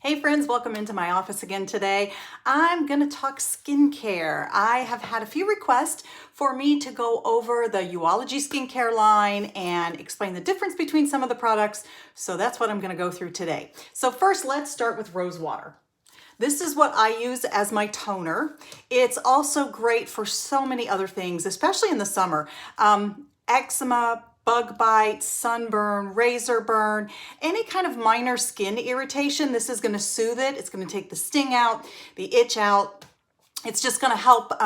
Hey friends, welcome into my office again today. I'm going to talk skincare. I have had a few requests for me to go over the Uology skincare line and explain the difference between some of the products. So that's what I'm going to go through today. So first, let's start with rose water. This is what I use as my toner. It's also great for so many other things, especially in the summer. Eczema, bug bites, sunburn, razor burn, any kind of minor skin irritation. This is going to soothe it. It's going to take the sting out, the itch out. It's just going to help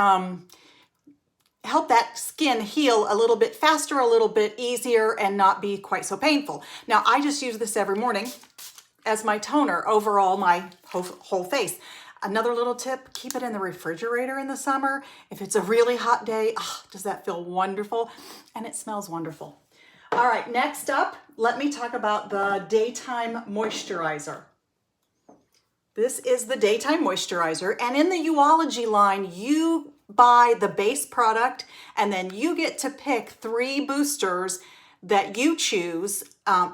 that skin heal a little bit faster, a little bit easier, and not be quite so painful. Now, I just use this every morning as my toner over all my whole face. Another little tip, keep it in the refrigerator in the summer. If it's a really hot day, does that feel wonderful? And it smells wonderful. All right, next up, let me talk about the daytime moisturizer. This is the daytime moisturizer, and in the Uology line, you buy the base product, and then you get to pick 3 boosters that you choose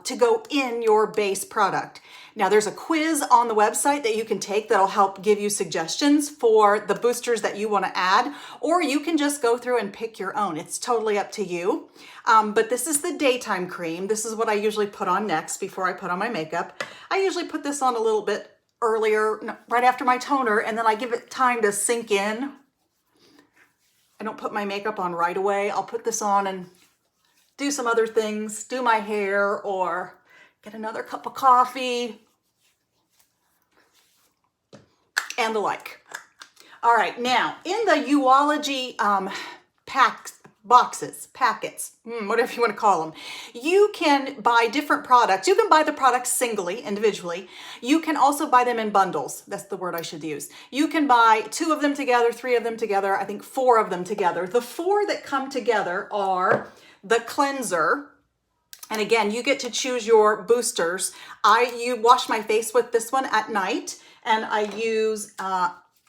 to go in your base product. Now, there's a quiz on the website that you can take that'll help give you suggestions for the boosters that you want to add, or you can just go through and pick your own. It's totally up to you. But this is the daytime cream. This is what I usually put on next before I put on my makeup. I usually put this on a little bit earlier, right after my toner, and then I give it time to sink in. I don't put my makeup on right away. I'll put this on and do some other things, do my hair, or get another cup of coffee, and the like. All right, now in the Uology packets, whatever you want to call them, you can buy different products. You can buy the products singly, individually. You can also buy them in bundles. That's the word I should use. You can buy 2 of them together, 3 of them together, I think 4 of them together. The 4 that come together are the cleanser. And again, you get to choose your boosters. You wash my face with this one at night, and I use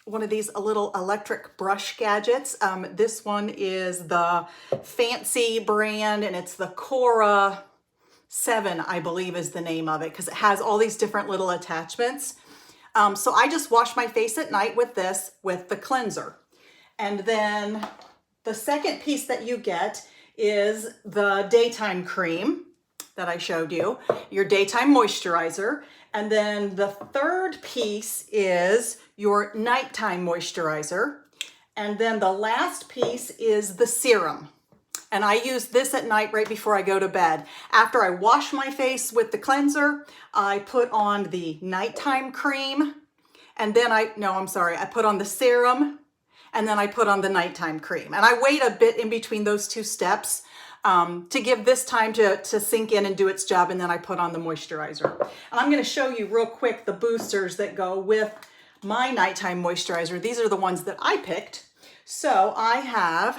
one of these little electric brush gadgets. This one is the fancy brand, and it's the Cora 7, I believe is the name of it, because it has all these different little attachments. So I just wash my face at night with this, with the cleanser. And then the second piece that you get is the daytime cream that I showed you, your daytime moisturizer. And then the third piece is your nighttime moisturizer. And then the last piece is the serum. And I use this at night right before I go to bed. After I wash my face with the cleanser, I put on the nighttime cream. And then I put on the serum, and then I put on the nighttime cream. And I wait a bit in between those 2 steps to give this time to sink in and do its job, and then I put on the moisturizer. And I'm going to show you real quick the boosters that go with my nighttime moisturizer. These are the ones that I picked. So I have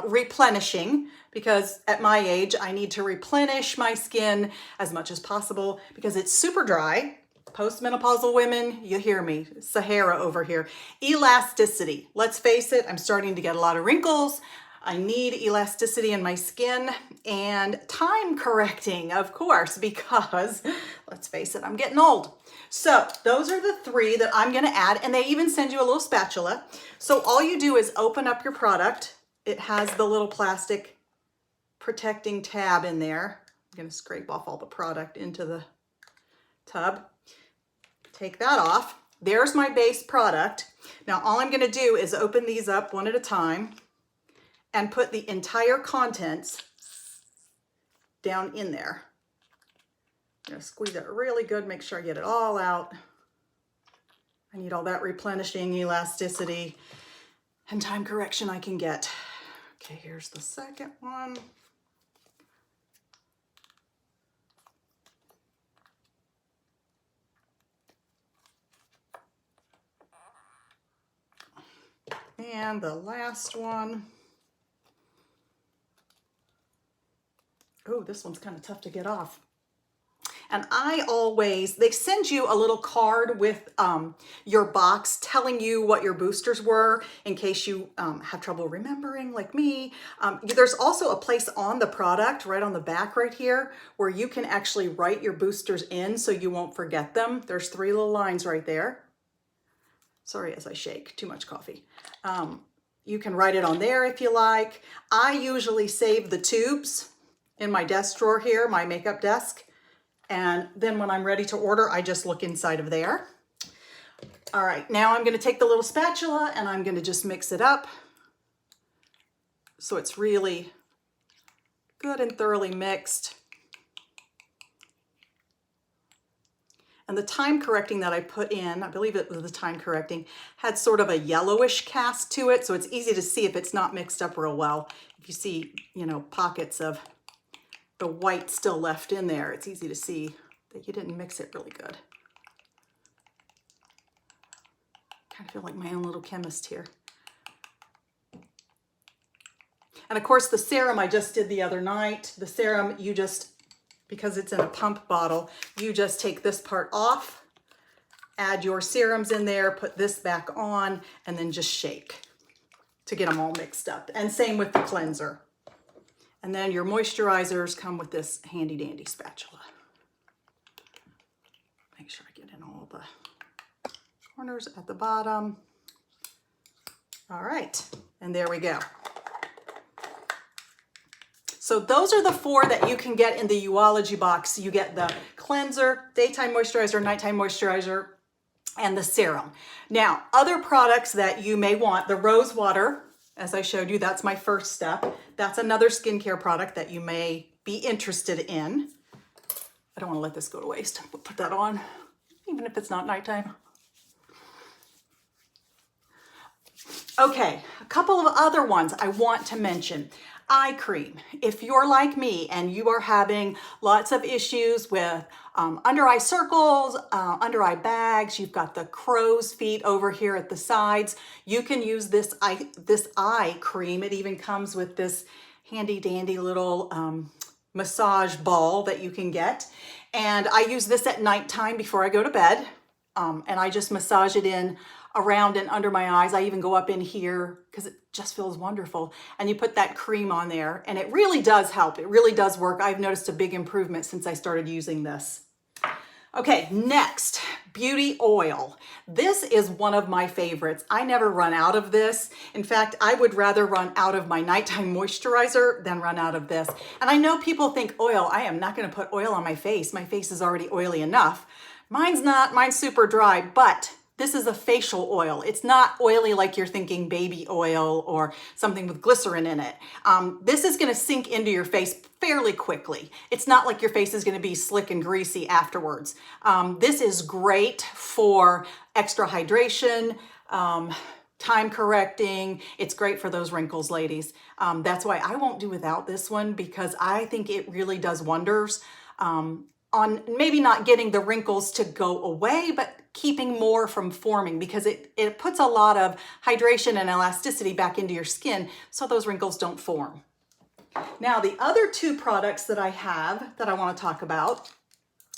replenishing, because at my age I need to replenish my skin as much as possible because it's super dry. Postmenopausal women, you hear me, Sahara over here. Elasticity. Let's face it, I'm starting to get a lot of wrinkles. I need elasticity in my skin, and time correcting, of course, because let's face it, I'm getting old. So those are the 3 that I'm going to add, and they even send you a little spatula. So all you do is open up your product. It has the little plastic protecting tab in there. I'm going to scrape off all the product into the tub. Take that off. There's my base product. Now all I'm going to do is open these up one at a time and put the entire contents down in there. I'm going to squeeze it really good, make sure I get it all out. I need all that replenishing elasticity and time correction I can get. Okay, here's the second one. And the last one. Oh, this one's kind of tough to get off. And they send you a little card with your box telling you what your boosters were in case you have trouble remembering like me. There's also a place on the product right on the back right here where you can actually write your boosters in so you won't forget them. There's 3 little lines right there. Sorry as I shake, too much coffee. You can write it on there if you like. I usually save the tubes in my desk drawer here, my makeup desk. And then when I'm ready to order, I just look inside of there. All right, now I'm gonna take the little spatula and I'm gonna just mix it up so it's really good and thoroughly mixed. And the time correcting that I put in, I believe it was the time correcting, had sort of a yellowish cast to it, so it's easy to see if it's not mixed up real well. If you see, you know, pockets of the white still left in there, it's easy to see that you didn't mix it really good. Kind of feel like my own little chemist here. And of course the serum I just did the other night, the serum you just, because it's in a pump bottle, you just take this part off, add your serums in there, put this back on, and then just shake to get them all mixed up. And same with the cleanser. And then your moisturizers come with this handy dandy spatula. Make sure I get in all the corners at the bottom. All right, and there we go. So those are the 4 that you can get in the Uology box. You get the cleanser, daytime moisturizer, nighttime moisturizer, and the serum. Now, other products that you may want, the rose water, as I showed you, that's my first step. That's another skincare product that you may be interested in. I don't want to let this go to waste. We'll put that on, even if it's not nighttime. Okay, a couple of other ones I want to mention. Eye cream. If you're like me and you are having lots of issues with under eye circles, under eye bags, you've got the crow's feet over here at the sides, you can use this eye cream. It even comes with this handy dandy little massage ball that you can get. And I use this at nighttime before I go to bed. And I just massage it in around and under my eyes. I even go up in here because it just feels wonderful. And you put that cream on there and it really does help. It really does work. I've noticed a big improvement since I started using this. Okay, next, beauty oil. This is one of my favorites. I never run out of this. In fact, I would rather run out of my nighttime moisturizer than run out of this. And I know people think oil, I am not gonna put oil on my face. My face is already oily enough. Mine's not, mine's super dry, but this is a facial oil. It's not oily like you're thinking baby oil or something with glycerin in it. This is gonna sink into your face fairly quickly. It's not like your face is gonna be slick and greasy afterwards. This is great for extra hydration, time correcting. It's great for those wrinkles, ladies. That's why I won't do without this one because I think it really does wonders on maybe not getting the wrinkles to go away, but keeping more from forming because it puts a lot of hydration and elasticity back into your skin so those wrinkles don't form. Now, the other 2 products that I have that I want to talk about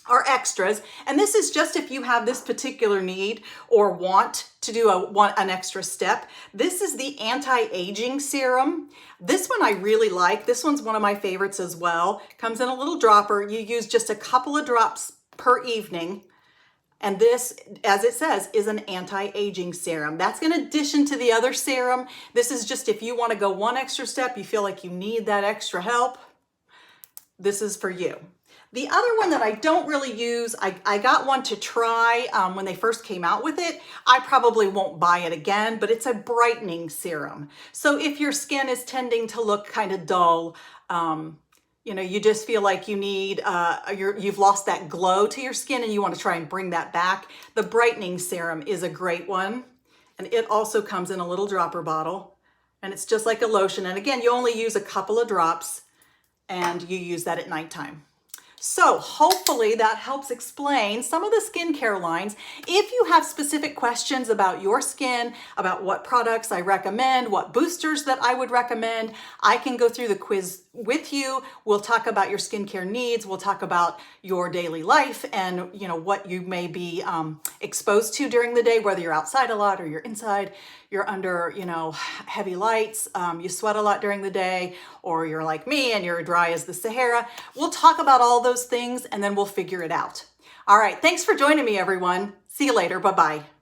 are extras, and this is just if you have this particular need or want to do an extra step. This is the anti-aging serum. This one I really like. This one's one of my favorites as well. Comes in a little dropper. You use just a couple of drops per evening. And this, as it says, is an anti-aging serum. That's in addition to the other serum. This is just if you want to go one extra step, you feel like you need that extra help, this is for you. The other one that I don't really use, I got one to try when they first came out with it. I probably won't buy it again, but it's a brightening serum. So if your skin is tending to look kind of dull, you know, you just feel like you need, you've lost that glow to your skin and you want to try and bring that back, the brightening serum is a great one. And it also comes in a little dropper bottle and it's just like a lotion. And again, you only use a couple of drops and you use that at nighttime. So hopefully that helps explain some of the skincare lines. If you have specific questions about your skin, about what products I recommend, what boosters that I would recommend, I can go through the quiz with you. We'll talk about your skincare needs. We'll talk about your daily life and what you may be exposed to during the day, whether you're outside a lot or you're inside, you're under heavy lights, you sweat a lot during the day, or you're like me and you're dry as the Sahara. We'll talk about all those things and then we'll figure it out. All right, thanks for joining me, everyone. See you later. Bye-bye.